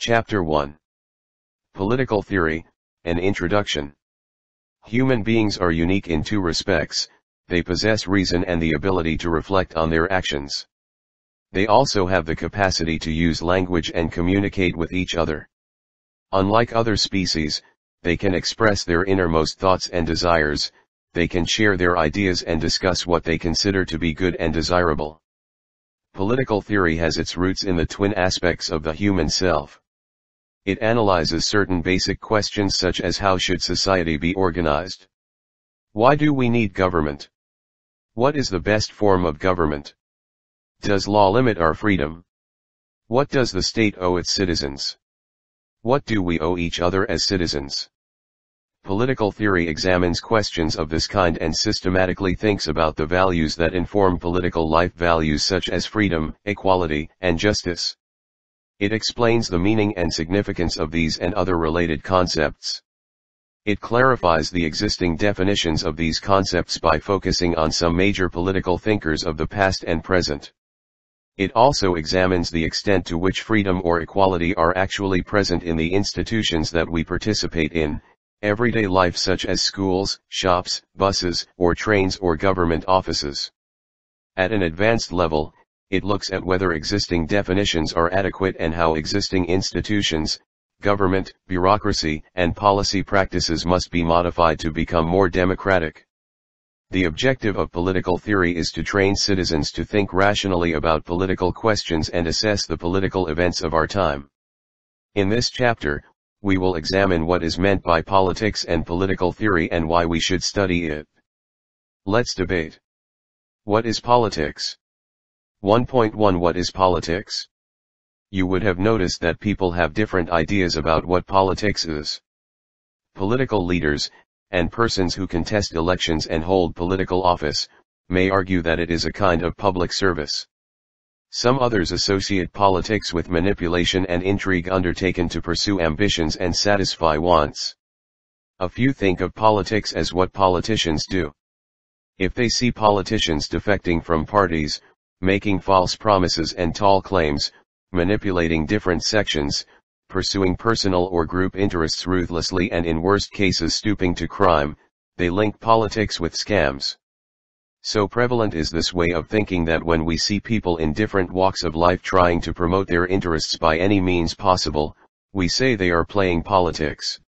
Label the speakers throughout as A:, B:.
A: Chapter 1. Political Theory, an Introduction. Human beings are unique in two respects: they possess reason and the ability to reflect on their actions. They also have the capacity to use language and communicate with each other. Unlike other species, they can express their innermost thoughts and desires, they can share their ideas and discuss what they consider to be good and desirable. Political theory has its roots in the twin aspects of the human self. It analyzes certain basic questions such as how should society be organized? Why do we need government? What is the best form of government? Does law limit our freedom? What does the state owe its citizens? What do we owe each other as citizens? Political theory examines questions of this kind and systematically thinks about the values that inform political life, values such as freedom, equality, and justice. It explains the meaning and significance of these and other related concepts. It clarifies the existing definitions of these concepts by focusing on some major political thinkers of the past and present. It also examines the extent to which freedom or equality are actually present in the institutions that we participate in, everyday life such as schools, shops, buses, or trains or government offices. At an advanced level, it looks at whether existing definitions are adequate and how existing institutions, government, bureaucracy, and policy practices must be modified to become more democratic. The objective of political theory is to train citizens to think rationally about political questions and assess the political events of our time. In this chapter, we will examine what is meant by politics and political theory and why we should study it. Let's debate. What is politics? 1.1 What is politics? You would have noticed that people have different ideas about what politics is. Political leaders, and persons who contest elections and hold political office, may argue that it is a kind of public service. Some others associate politics with manipulation and intrigue undertaken to pursue ambitions and satisfy wants. A few think of politics as what politicians do. If they see politicians defecting from parties, making false promises and tall claims, manipulating different sections, pursuing personal or group interests ruthlessly and in worst cases stooping to crime, they link politics with scams. So prevalent is this way of thinking that when we see people in different walks of life trying to promote their interests by any means possible, we say they are playing politics.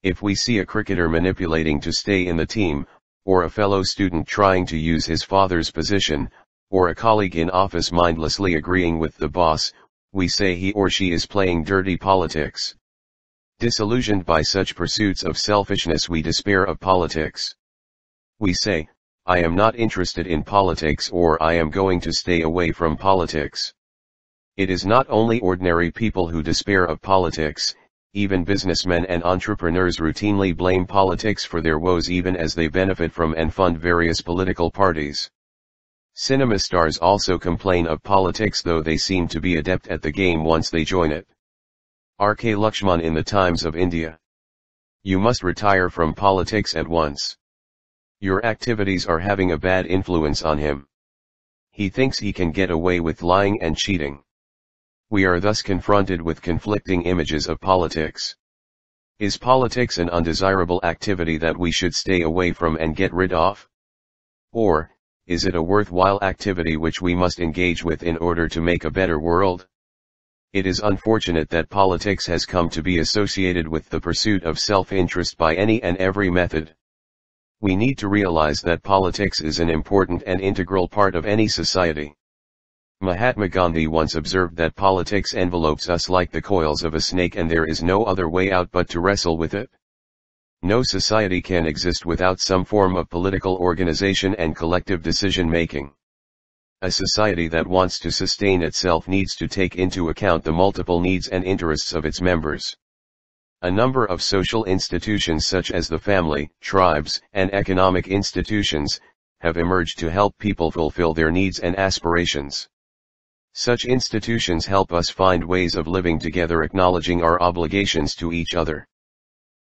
A: If we see a cricketer manipulating to stay in the team, or a fellow student trying to use his father's position, or a colleague in office mindlessly agreeing with the boss, we say he or she is playing dirty politics. Disillusioned by such pursuits of selfishness, we despair of politics. We say, I am not interested in politics, or I am going to stay away from politics. It is not only ordinary people who despair of politics, even businessmen and entrepreneurs routinely blame politics for their woes even as they benefit from and fund various political parties. Cinema stars also complain of politics, though they seem to be adept at the game once they join it. R.K. Lakshman in the Times of India. You must retire from politics at once. Your activities are having a bad influence on him. He thinks he can get away with lying and cheating. We are thus confronted with conflicting images of politics. Is politics an undesirable activity that we should stay away from and get rid of? Or, is it a worthwhile activity which we must engage with in order to make a better world? It is unfortunate that politics has come to be associated with the pursuit of self-interest by any and every method. We need to realize that politics is an important and integral part of any society. Mahatma Gandhi once observed that politics envelopes us like the coils of a snake and there is no other way out but to wrestle with it. No society can exist without some form of political organization and collective decision-making. A society that wants to sustain itself needs to take into account the multiple needs and interests of its members. A number of social institutions such as the family, tribes, and economic institutions, have emerged to help people fulfill their needs and aspirations. Such institutions help us find ways of living together, acknowledging our obligations to each other.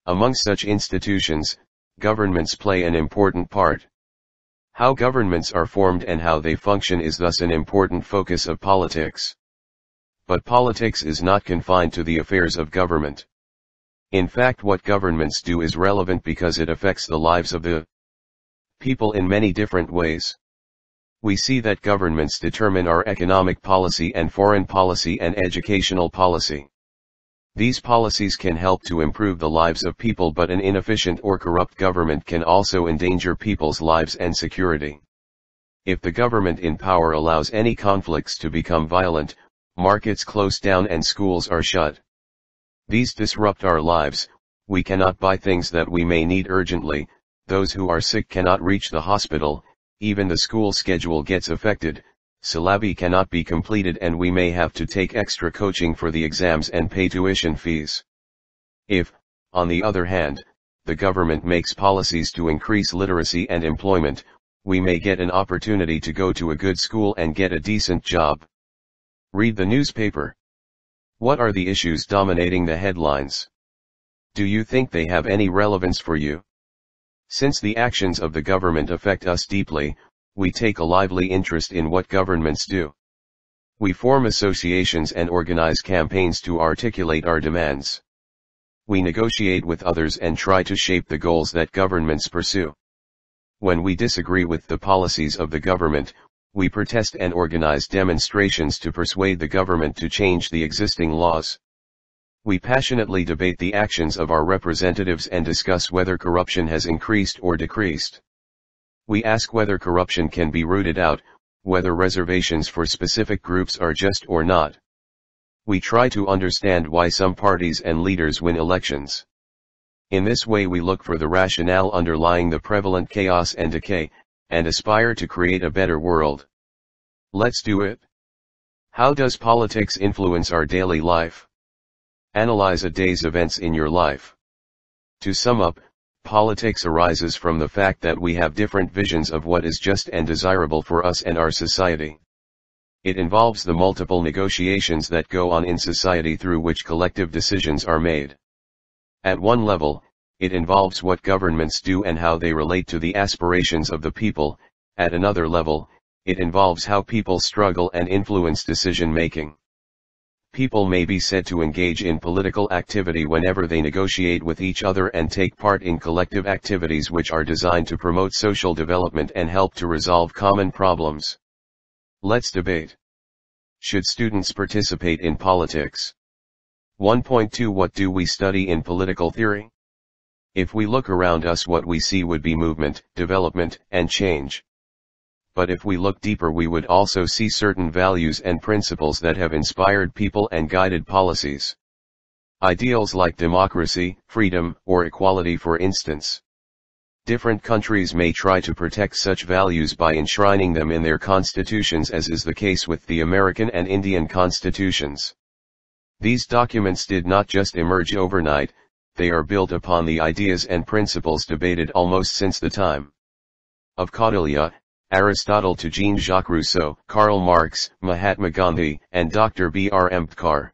A: Among such institutions, governments play an important part. How governments are formed and how they function is thus an important focus of politics. But politics is not confined to the affairs of government. In fact, what governments do is relevant because it affects the lives of the people in many different ways. We see that governments determine our economic policy and foreign policy and educational policy. These policies can help to improve the lives of people, but an inefficient or corrupt government can also endanger people's lives and security. If the government in power allows any conflicts to become violent, markets close down and schools are shut. These disrupt our lives. We cannot buy things that we may need urgently, those who are sick cannot reach the hospital, even the school schedule gets affected, syllabi cannot be completed, and we may have to take extra coaching for the exams and pay tuition fees. If, on the other hand, the government makes policies to increase literacy and employment, we may get an opportunity to go to a good school and get a decent job. Read the newspaper. What are the issues dominating the headlines? Do you think they have any relevance for you? Since the actions of the government affect us deeply, we take a lively interest in what governments do. We form associations and organize campaigns to articulate our demands. We negotiate with others and try to shape the goals that governments pursue. When we disagree with the policies of the government, we protest and organize demonstrations to persuade the government to change the existing laws. We passionately debate the actions of our representatives and discuss whether corruption has increased or decreased. We ask whether corruption can be rooted out, whether reservations for specific groups are just or not. We try to understand why some parties and leaders win elections. In this way we look for the rationale underlying the prevalent chaos and decay, and aspire to create a better world. Let's do it. How does politics influence our daily life? Analyze a day's events in your life. To sum up, politics arises from the fact that we have different visions of what is just and desirable for us and our society. It involves the multiple negotiations that go on in society through which collective decisions are made. At one level, it involves what governments do and how they relate to the aspirations of the people. At another level, it involves how people struggle and influence decision-making. People may be said to engage in political activity whenever they negotiate with each other and take part in collective activities which are designed to promote social development and help to resolve common problems. Let's debate. Should students participate in politics? 1.2 What do we study in political theory? If we look around us, what we see would be movement, development, and change. But if we look deeper, we would also see certain values and principles that have inspired people and guided policies. Ideals like democracy, freedom, or equality, for instance. Different countries may try to protect such values by enshrining them in their constitutions, as is the case with the American and Indian constitutions. These documents did not just emerge overnight, they are built upon the ideas and principles debated almost since the time of Kautilya, Aristotle to Jean-Jacques Rousseau, Karl Marx, Mahatma Gandhi, and Dr. B.R. Ambedkar.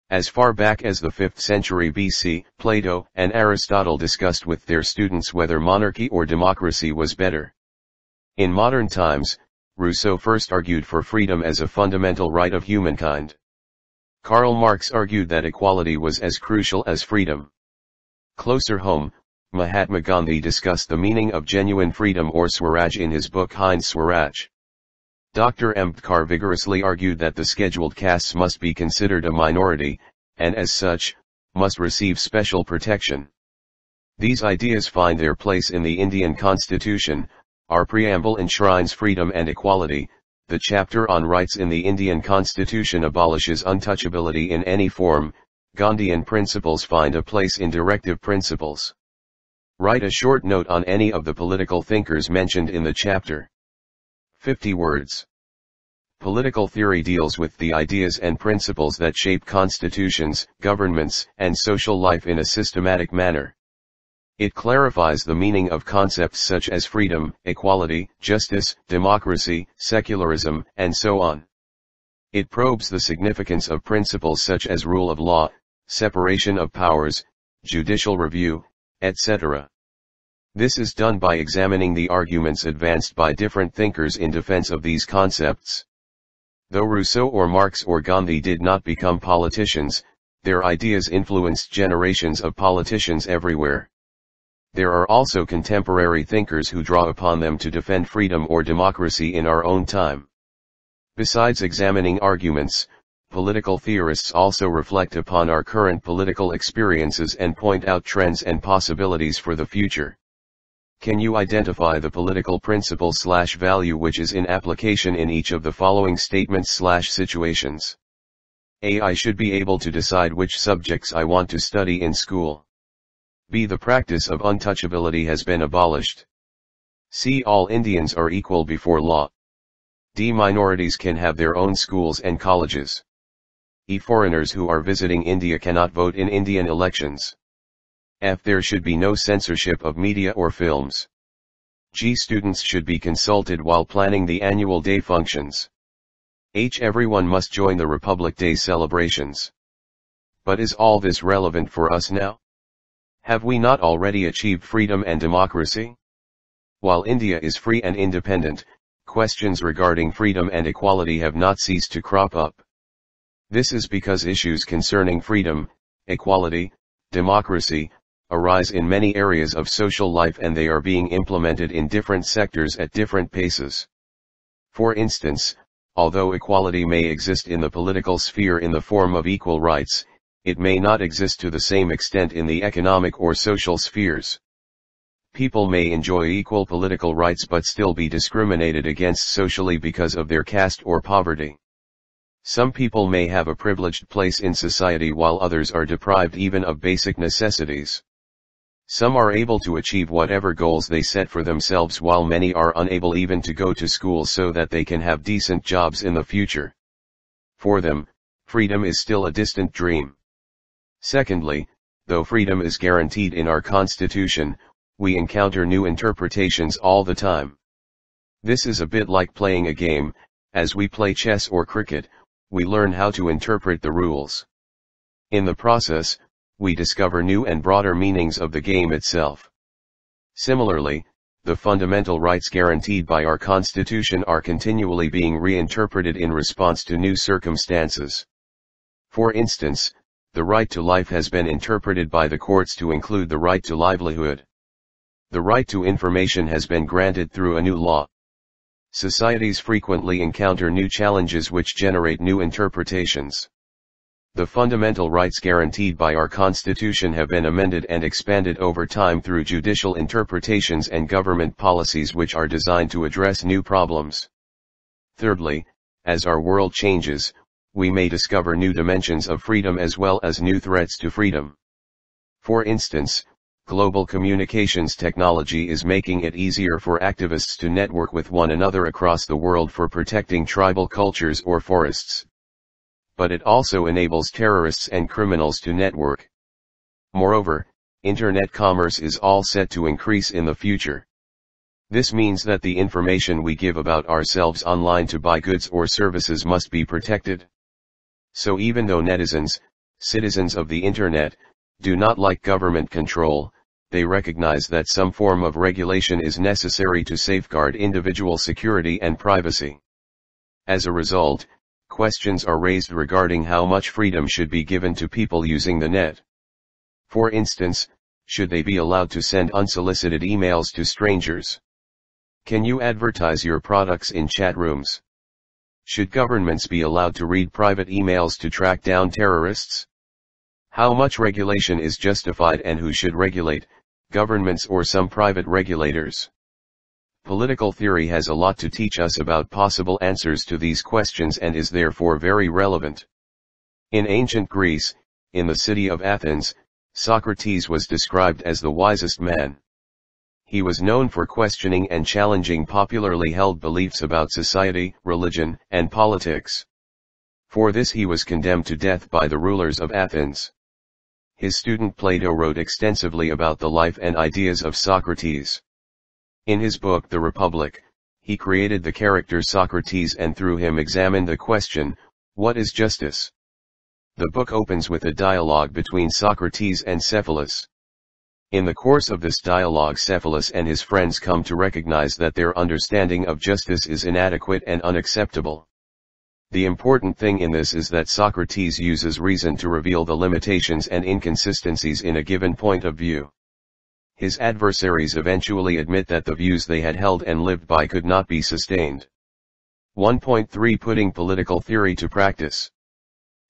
A: As far back as the 5th century BC, Plato and Aristotle discussed with their students whether monarchy or democracy was better. In modern times, Rousseau first argued for freedom as a fundamental right of humankind. Karl Marx argued that equality was as crucial as freedom. Closer home, Mahatma Gandhi discussed the meaning of genuine freedom or Swaraj in his book Hind Swaraj. Dr. Ambedkar vigorously argued that the scheduled castes must be considered a minority, and as such, must receive special protection. These ideas find their place in the Indian Constitution. Our preamble enshrines freedom and equality. The chapter on rights in the Indian Constitution abolishes untouchability in any form. Gandhian principles find a place in directive principles. Write a short note on any of the political thinkers mentioned in the chapter. 50 words. Political theory deals with the ideas and principles that shape constitutions, governments, and social life in a systematic manner. It clarifies the meaning of concepts such as freedom, equality, justice, democracy, secularism, and so on. It probes the significance of principles such as rule of law, separation of powers, judicial review, etc. This is done by examining the arguments advanced by different thinkers in defense of these concepts. Though Rousseau or Marx or Gandhi did not become politicians, their ideas influenced generations of politicians everywhere. There are also contemporary thinkers who draw upon them to defend freedom or democracy in our own time. Besides examining arguments, political theorists also reflect upon our current political experiences and point out trends and possibilities for the future. Can you identify the political principle/value which is in application in each of the following statements/situations? A. I should be able to decide which subjects I want to study in school. B. The practice of untouchability has been abolished. C. All Indians are equal before law. D. Minorities can have their own schools and colleges. E. Foreigners who are visiting India cannot vote in Indian elections. F. There should be no censorship of media or films. G. Students should be consulted while planning the annual day functions. H. Everyone must join the Republic Day celebrations. But is all this relevant for us now? Have we not already achieved freedom and democracy? While India is free and independent, questions regarding freedom and equality have not ceased to crop up. This is because issues concerning freedom, equality, democracy, arise in many areas of social life and they are being implemented in different sectors at different paces. For instance, although equality may exist in the political sphere in the form of equal rights, it may not exist to the same extent in the economic or social spheres. People may enjoy equal political rights but still be discriminated against socially because of their caste or poverty. Some people may have a privileged place in society while others are deprived even of basic necessities. Some are able to achieve whatever goals they set for themselves while many are unable even to go to school so that they can have decent jobs in the future. For them, freedom is still a distant dream. Secondly, though freedom is guaranteed in our Constitution, we encounter new interpretations all the time. This is a bit like playing a game. As we play chess or cricket, we learn how to interpret the rules. In the process, we discover new and broader meanings of the game itself. Similarly, the fundamental rights guaranteed by our Constitution are continually being reinterpreted in response to new circumstances. For instance, the right to life has been interpreted by the courts to include the right to livelihood. The right to information has been granted through a new law. Societies frequently encounter new challenges which generate new interpretations. The fundamental rights guaranteed by our Constitution have been amended and expanded over time through judicial interpretations and government policies which are designed to address new problems. Thirdly, as our world changes, we may discover new dimensions of freedom as well as new threats to freedom. For instance, global communications technology is making it easier for activists to network with one another across the world for protecting tribal cultures or forests. But it also enables terrorists and criminals to network. Moreover, internet commerce is all set to increase in the future. This means that the information we give about ourselves online to buy goods or services must be protected. So even though netizens, citizens of the internet, do not like government control, they recognize that some form of regulation is necessary to safeguard individual security and privacy. As a result, questions are raised regarding how much freedom should be given to people using the net. For instance, should they be allowed to send unsolicited emails to strangers? Can you advertise your products in chat rooms? Should governments be allowed to read private emails to track down terrorists? How much regulation is justified and who should regulate, governments or some private regulators? Political theory has a lot to teach us about possible answers to these questions and is therefore very relevant. In ancient Greece, in the city of Athens, Socrates was described as the wisest man. He was known for questioning and challenging popularly held beliefs about society, religion, and politics. For this he was condemned to death by the rulers of Athens. His student Plato wrote extensively about the life and ideas of Socrates. In his book The Republic, he created the character Socrates and through him examined the question, what is justice? The book opens with a dialogue between Socrates and Cephalus. In the course of this dialogue, Cephalus and his friends come to recognize that their understanding of justice is inadequate and unacceptable. The important thing in this is that Socrates uses reason to reveal the limitations and inconsistencies in a given point of view. His adversaries eventually admit that the views they had held and lived by could not be sustained. 1.3 Putting political theory to practice.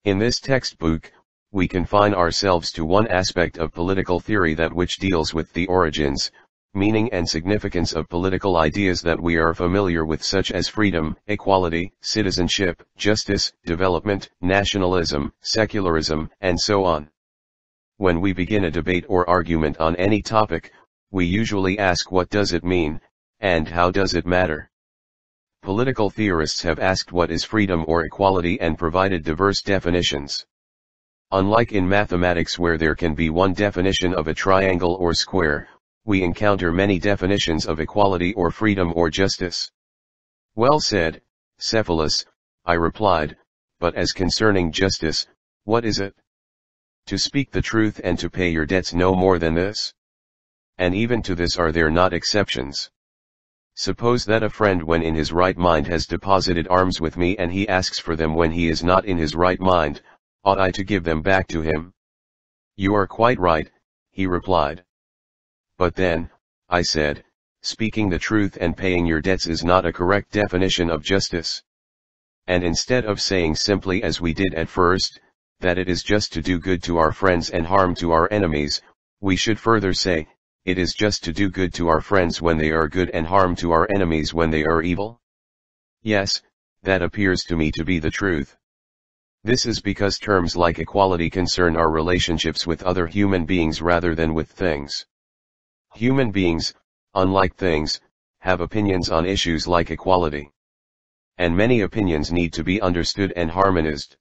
A: In this textbook, we confine ourselves to one aspect of political theory, that which deals with the origins, meaning and significance of political ideas that we are familiar with, such as freedom, equality, citizenship, justice, development, nationalism, secularism, and so on. When we begin a debate or argument on any topic, we usually ask, what does it mean, and how does it matter? Political theorists have asked what is freedom or equality and provided diverse definitions. Unlike in mathematics, where there can be one definition of a triangle or square, we encounter many definitions of equality or freedom or justice. Well said, Cephalus, I replied, but as concerning justice, what is it? To speak the truth and to pay your debts, no more than this? And even to this are there not exceptions? Suppose that a friend, when in his right mind, has deposited alms with me, and he asks for them when he is not in his right mind, ought I to give them back to him? You are quite right, he replied. But then, I said, speaking the truth and paying your debts is not a correct definition of justice. And instead of saying simply, as we did at first, that it is just to do good to our friends and harm to our enemies, we should further say, it is just to do good to our friends when they are good and harm to our enemies when they are evil? Yes, that appears to me to be the truth. This is because terms like equality concern our relationships with other human beings rather than with things. Human beings, unlike things, have opinions on issues like equality. And many opinions need to be understood and harmonized.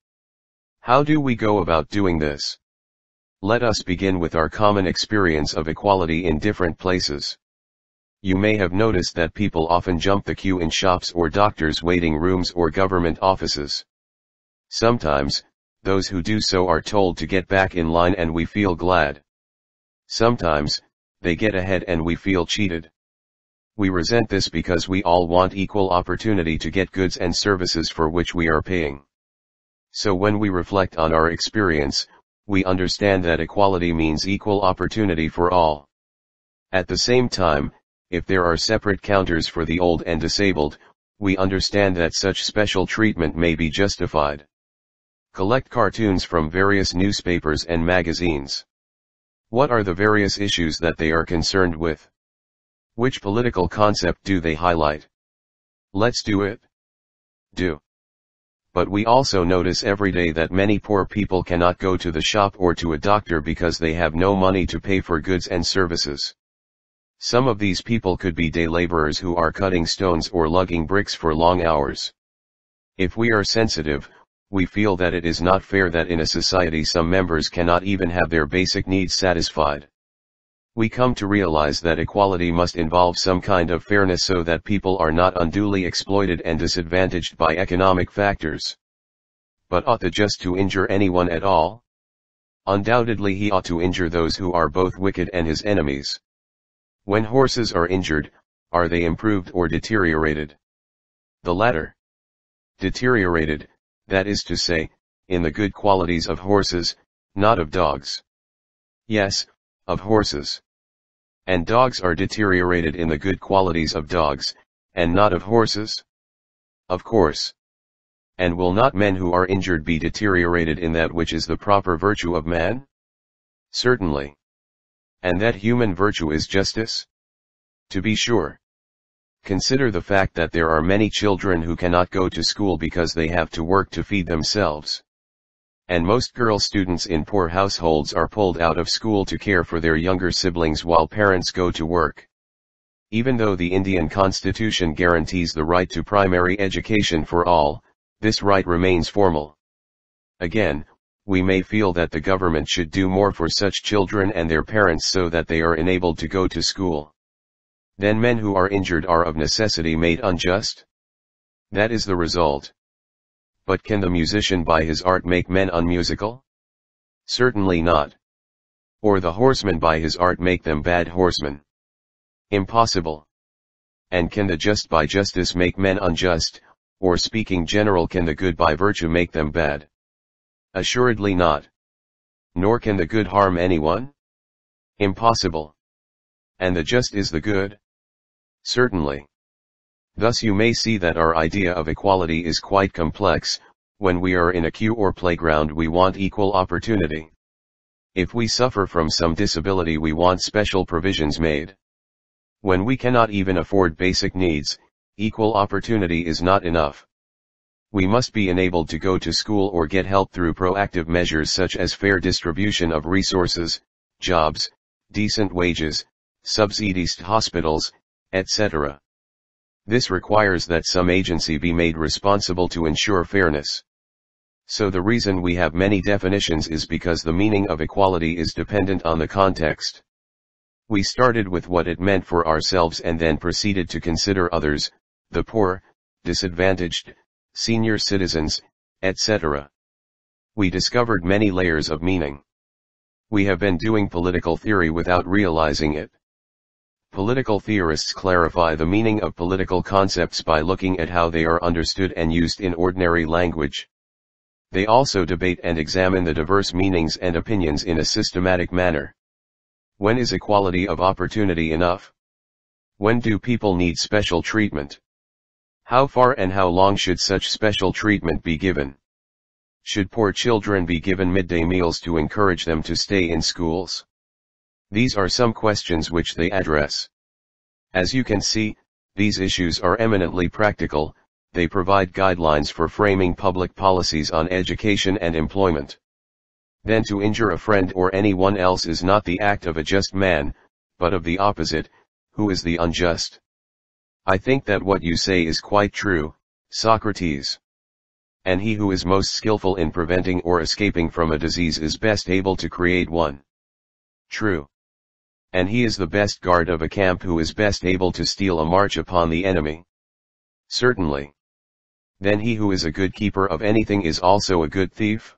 A: How do we go about doing this? Let us begin with our common experience of equality in different places. You may have noticed that people often jump the queue in shops or doctors' waiting rooms or government offices. Sometimes, those who do so are told to get back in line and we feel glad. Sometimes, they get ahead and we feel cheated. We resent this because we all want equal opportunity to get goods and services for which we are paying. So when we reflect on our experience, we understand that equality means equal opportunity for all. At the same time, if there are separate counters for the old and disabled, we understand that such special treatment may be justified. Collect cartoons from various newspapers and magazines. What are the various issues that they are concerned with? Which political concept do they highlight? Let's do it. Do. But we also notice every day that many poor people cannot go to the shop or to a doctor because they have no money to pay for goods and services. Some of these people could be day laborers who are cutting stones or lugging bricks for long hours. If we are sensitive, we feel that it is not fair that in a society some members cannot even have their basic needs satisfied. We come to realize that equality must involve some kind of fairness so that people are not unduly exploited and disadvantaged by economic factors. But ought the just to injure anyone at all? Undoubtedly he ought to injure those who are both wicked and his enemies. When horses are injured, are they improved or deteriorated? The latter. Deteriorated, that is to say, in the good qualities of horses, not of dogs. Yes, of horses. And dogs are deteriorated in the good qualities of dogs, and not of horses? Of course. And will not men who are injured be deteriorated in that which is the proper virtue of man? Certainly. And that human virtue is justice? To be sure. Consider the fact that there are many children who cannot go to school because they have to work to feed themselves. And most girl students in poor households are pulled out of school to care for their younger siblings while parents go to work. Even though the Indian Constitution guarantees the right to primary education for all, this right remains formal. Again, we may feel that the government should do more for such children and their parents so that they are enabled to go to school. Then men who are injured are of necessity made unjust? That is the result. But can the musician by his art make men unmusical? Certainly not. Or the horseman by his art make them bad horsemen? Impossible. And can the just by justice make men unjust, or speaking general, can the good by virtue make them bad? Assuredly not. Nor can the good harm anyone? Impossible. And the just is the good? Certainly. Thus you may see that our idea of equality is quite complex. When we are in a queue or playground, we want equal opportunity. If we suffer from some disability, we want special provisions made. When we cannot even afford basic needs, equal opportunity is not enough. We must be enabled to go to school or get help through proactive measures such as fair distribution of resources, jobs, decent wages, subsidies to hospitals, etc. This requires that some agency be made responsible to ensure fairness. So the reason we have many definitions is because the meaning of equality is dependent on the context. We started with what it meant for ourselves and then proceeded to consider others, the poor, disadvantaged, senior citizens, etc. We discovered many layers of meaning. We have been doing political theory without realizing it. Political theorists clarify the meaning of political concepts by looking at how they are understood and used in ordinary language. They also debate and examine the diverse meanings and opinions in a systematic manner. When is equality of opportunity enough? When do people need special treatment? How far and how long should such special treatment be given? Should poor children be given midday meals to encourage them to stay in schools? These are some questions which they address. As you can see, these issues are eminently practical. They provide guidelines for framing public policies on education and employment. Then to injure a friend or anyone else is not the act of a just man, but of the opposite, who is the unjust. I think that what you say is quite true, Socrates. And he who is most skillful in preventing or escaping from a disease is best able to create one. True. And he is the best guard of a camp who is best able to steal a march upon the enemy. Certainly. Then he who is a good keeper of anything is also a good thief?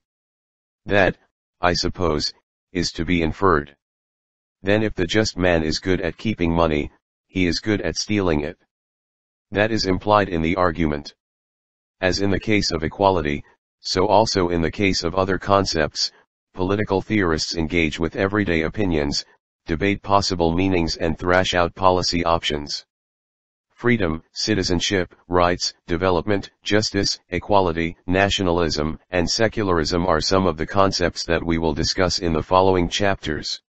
A: That, I suppose, is to be inferred. Then if the just man is good at keeping money, he is good at stealing it. That is implied in the argument. As in the case of equality, so also in the case of other concepts, political theorists engage with everyday opinions, debate possible meanings and thrash out policy options. Freedom, citizenship, rights, development, justice, equality, nationalism, and secularism are some of the concepts that we will discuss in the following chapters.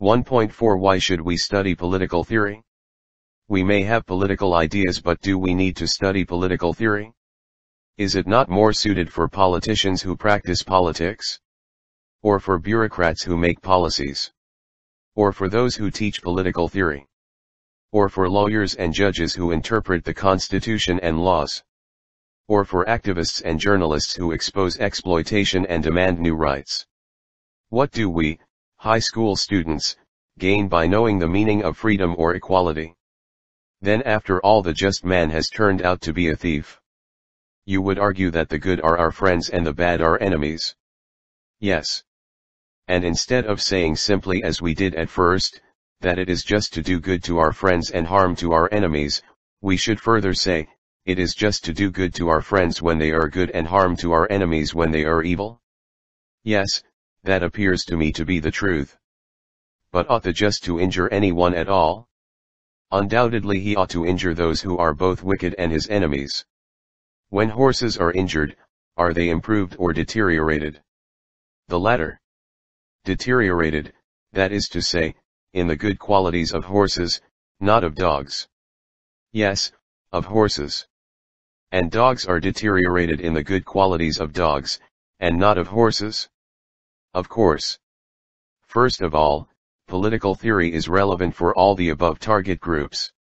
A: 1.4 Why should we study political theory? We may have political ideas, but do we need to study political theory? Is it not more suited for politicians who practice politics? Or for bureaucrats who make policies? Or for those who teach political theory? Or for lawyers and judges who interpret the Constitution and laws? Or for activists and journalists who expose exploitation and demand new rights? What do we, high school students, gain by knowing the meaning of freedom or equality? Then after all, the just man has turned out to be a thief. You would argue that the good are our friends and the bad our enemies. Yes. And instead of saying simply as we did at first, that it is just to do good to our friends and harm to our enemies, we should further say, it is just to do good to our friends when they are good and harm to our enemies when they are evil? Yes, that appears to me to be the truth. But ought the just to injure anyone at all? Undoubtedly he ought to injure those who are both wicked and his enemies. When horses are injured, are they improved or deteriorated? The latter. Deteriorated, that is to say, in the good qualities of horses, not of dogs. Yes, of horses. And dogs are deteriorated in the good qualities of dogs, and not of horses? Of course. First of all, political theory is relevant for all the above target groups.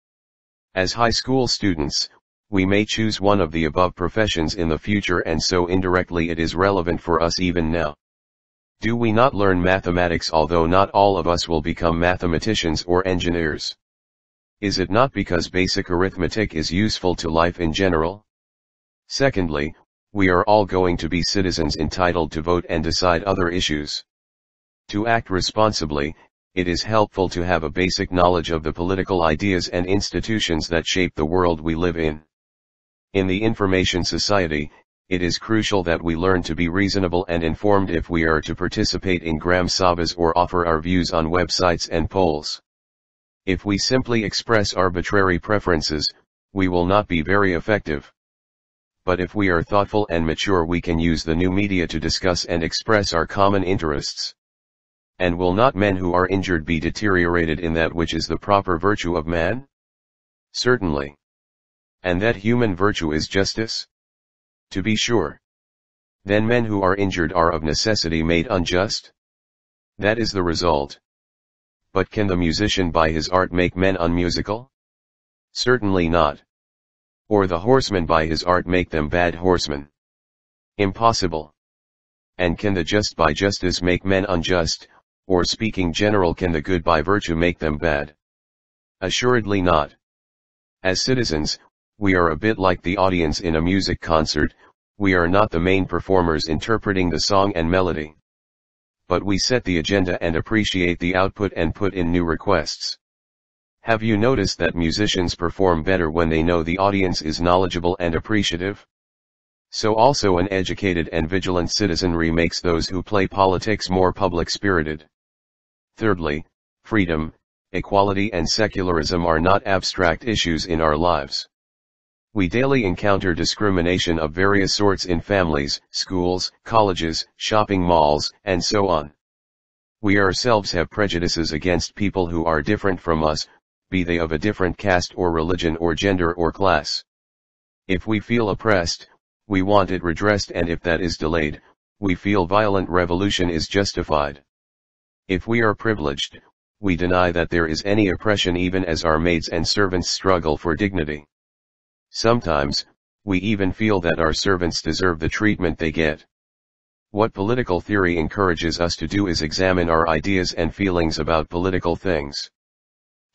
A: As high school students, we may choose one of the above professions in the future, and so indirectly it is relevant for us even now. Do we not learn mathematics, although not all of us will become mathematicians or engineers? Is it not because basic arithmetic is useful to life in general? Secondly, we are all going to be citizens entitled to vote and decide other issues. To act responsibly, it is helpful to have a basic knowledge of the political ideas and institutions that shape the world we live in. In the information society, it is crucial that we learn to be reasonable and informed if we are to participate in gram sabas or offer our views on websites and polls. If we simply express arbitrary preferences, we will not be very effective. But if we are thoughtful and mature, we can use the new media to discuss and express our common interests. And will not men who are injured be deteriorated in that which is the proper virtue of man? Certainly. And that human virtue is justice? To be sure. Then men who are injured are of necessity made unjust? That is the result. But can the musician by his art make men unmusical? Certainly not. Or the horseman by his art make them bad horsemen? Impossible. And can the just by justice make men unjust, or speaking general, can the good by virtue make them bad? Assuredly not. As citizens, we are a bit like the audience in a music concert. We are not the main performers interpreting the song and melody. But we set the agenda and appreciate the output and put in new requests. Have you noticed that musicians perform better when they know the audience is knowledgeable and appreciative? So also an educated and vigilant citizenry makes those who play politics more public-spirited. Thirdly, freedom, equality and secularism are not abstract issues in our lives. We daily encounter discrimination of various sorts in families, schools, colleges, shopping malls, and so on. We ourselves have prejudices against people who are different from us, be they of a different caste or religion or gender or class. If we feel oppressed, we want it redressed, and if that is delayed, we feel violent revolution is justified. If we are privileged, we deny that there is any oppression, even as our maids and servants struggle for dignity. Sometimes, we even feel that our servants deserve the treatment they get. What political theory encourages us to do is examine our ideas and feelings about political things.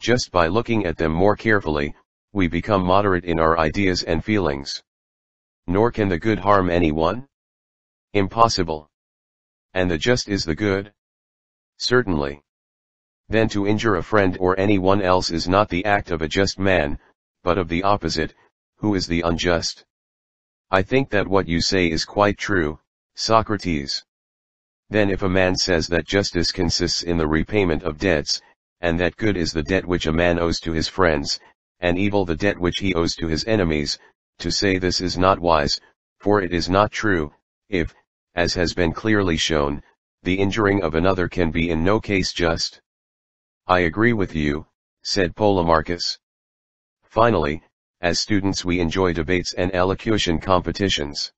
A: Just by looking at them more carefully, we become moderate in our ideas and feelings. Nor can the good harm anyone? Impossible. And the just is the good? Certainly. Then to injure a friend or anyone else is not the act of a just man, but of the opposite, who is the unjust. I think that what you say is quite true, Socrates. Then if a man says that justice consists in the repayment of debts, and that good is the debt which a man owes to his friends, and evil the debt which he owes to his enemies, to say this is not wise, for it is not true, if, as has been clearly shown, the injuring of another can be in no case just. I agree with you, said Polemarchus. Finally, as students we enjoy debates and elocution competitions.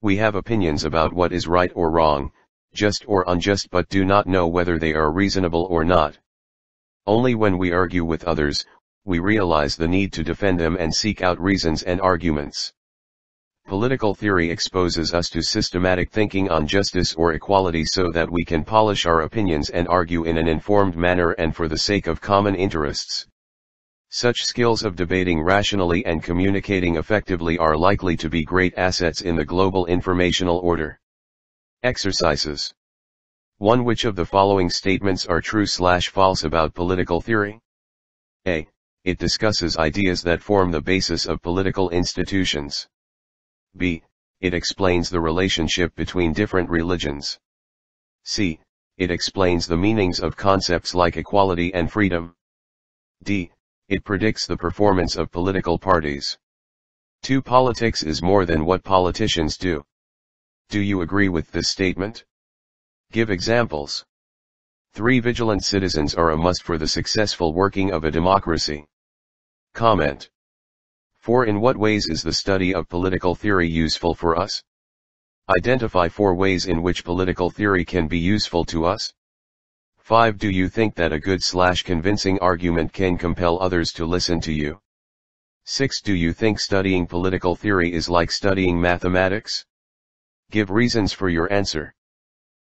A: We have opinions about what is right or wrong, just or unjust, but do not know whether they are reasonable or not. Only when we argue with others, we realize the need to defend them and seek out reasons and arguments. Political theory exposes us to systematic thinking on justice or equality so that we can polish our opinions and argue in an informed manner and for the sake of common interests. Such skills of debating rationally and communicating effectively are likely to be great assets in the global informational order. Exercises. 1. Which of the following statements are true/false about political theory? A. It discusses ideas that form the basis of political institutions. B. It explains the relationship between different religions. C. It explains the meanings of concepts like equality and freedom. D. It predicts the performance of political parties. 2. Politics is more than what politicians do. Do you agree with this statement? Give examples. 3. Vigilant citizens are a must for the successful working of a democracy. Comment. 4. In what ways is the study of political theory useful for us? Identify 4 ways in which political theory can be useful to us. 5. Do you think that a good/convincing argument can compel others to listen to you? 6. Do you think studying political theory is like studying mathematics? Give reasons for your answer.